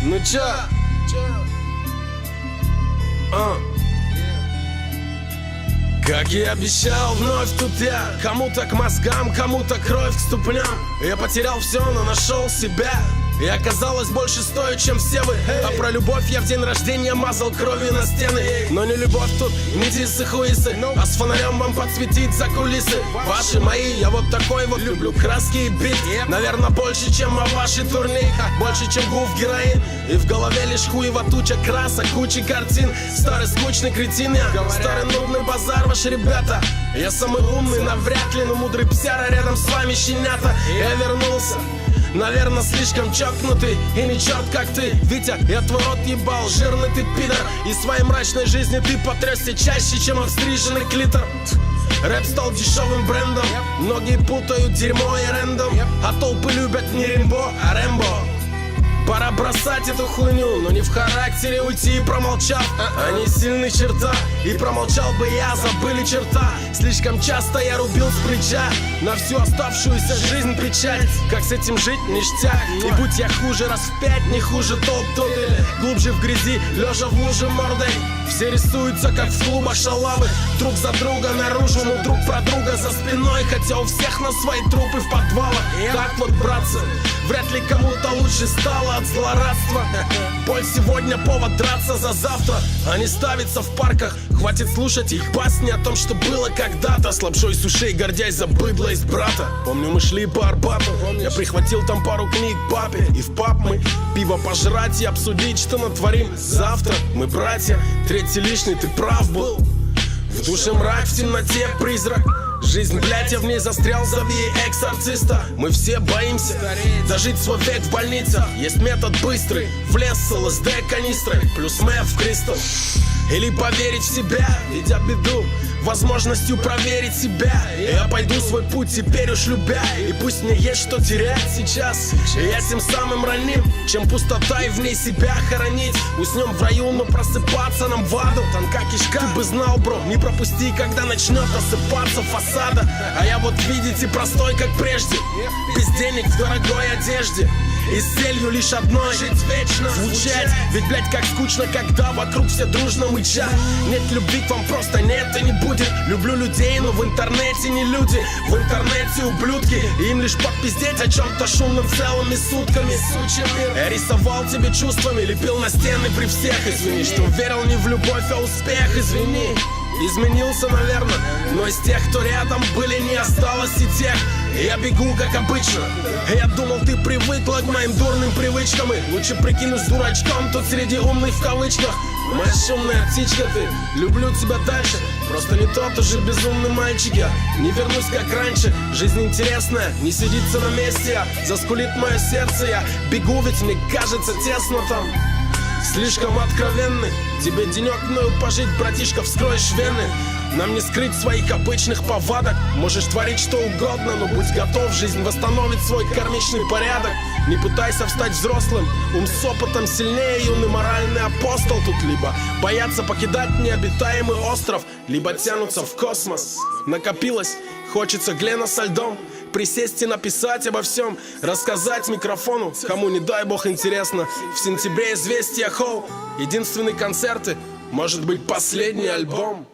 Ну чё? Как и обещал, вновь тут я. Кому-то к мозгам, кому-то кровь к ступням. Я потерял все, но нашел себя. И оказалось, больше стою, чем все вы. А про любовь я в день рождения мазал кровью на стены. Но не любовь тут, не тисы-хуисы, а с фонарем вам подсветить за кулисы. Ваши, мои, я вот такой вот. Люблю краски и бит. Наверное, больше, чем о вашей турне. Больше, чем гуф героин. И в голове лишь хуева туча красок, кучи картин. Старый скучный кретин я, старый нудный базар, ваши ребята. Я самый умный, навряд ли, но мудрый псяра рядом с вами щенята. Я вернулся, наверное, слишком чокнутый. И не черт как ты, Витя, я твой рот ебал, жирный ты пидор. И своей мрачной жизни ты потрясся чаще, чем обстриженный клитор. Рэп стал дешевым брендом. Многие путают дерьмо и рэндом. А толпы любят не Римбо, а Рэмбо. Пора бросать эту хуйню, но не в характере уйти, промолчав. Они сильны черта, и промолчал бы я, забыли черта. Слишком часто я рубил с плеча на всю оставшуюся жизнь печаль. Как с этим жить, ништяк. И будь я хуже раз в 5, не хуже тот, кто глубже в грязи, лежа в луже мордой. Все рисуются, как в клубах шалавы, друг за друга наружу, но друг про друга за спиной. Хотя у всех на свои трупы в подвалах. Так вот, братцы, вряд ли кому-то лучше стало от злорадства. Боль сегодня повод драться за завтра, а не ставиться в парках. Хватит слушать их басни о том, что было когда-то. С лапшой с ушей, гордясь за быдло из брата. Помню, мы шли по Арбату, я прихватил там пару книг папе. И в паб мы пиво пожрать и обсудить, что натворим завтра. Мы братья, третий лишний, ты прав был. В душе мрак, в темноте призрак. Жизнь, блядь, я в ней застрял, зови эксорциста. Мы все боимся дожить свой век в больнице. Есть метод быстрый, в лес с ЛСД канистрой, плюс мэф в кристалл. Или поверить в себя, видя беду, возможностью проверить себя. Я пойду свой путь теперь уж любя. И пусть мне есть что терять сейчас. И я тем самым раним, чем пустота и в ней себя хоронить. Уснем в раю, но просыпаться нам в аду. Тонка кишка, ты бы знал, бро, не пропусти, когда начнет осыпаться фасада. А я вот, видите, простой, как прежде, без денег в дорогой одежде. И с целью лишь одной — жить вечно, звучать. Ведь, блядь, как скучно, когда вокруг все дружно мычат. Нет любви к вам просто нет и не будет. Люблю людей, но в интернете не люди. В интернете ублюдки, и им лишь попиздеть о чем-то шумным целыми сутками. Я рисовал тебе чувствами, лепил на стены при всех. Извини, что верил не в любовь, а успех, извини. Изменился, наверное, но из тех, кто рядом были, не осталось и тех. И я бегу, как обычно. Я думал, ты привыкла к моим дурным привычкам. И лучше прикинусь дурачком тут среди умных в кавычках. Моя шумная птичка, ты, люблю тебя дальше. Просто не тот уже безумный мальчик я. Не вернусь, как раньше. Жизнь интересная, не сидится на месте я. Заскулит мое сердце, я бегу, ведь мне кажется тесно там. Слишком откровенный, тебе денек мною пожить, братишка, вскроешь вены. Нам не скрыть своих обычных повадок. Можешь творить что угодно, но будь готов, жизнь восстановит свой кармичный порядок. Не пытайся встать взрослым, ум с опытом сильнее, юный моральный апостол. Тут либо боятся покидать необитаемый остров, либо тянутся в космос. Накопилось, хочется Глена со льдом. Присесть и написать обо всем, рассказать микрофону, кому не дай бог интересно. В сентябре известия Хоу, единственные концерты, может быть последний альбом.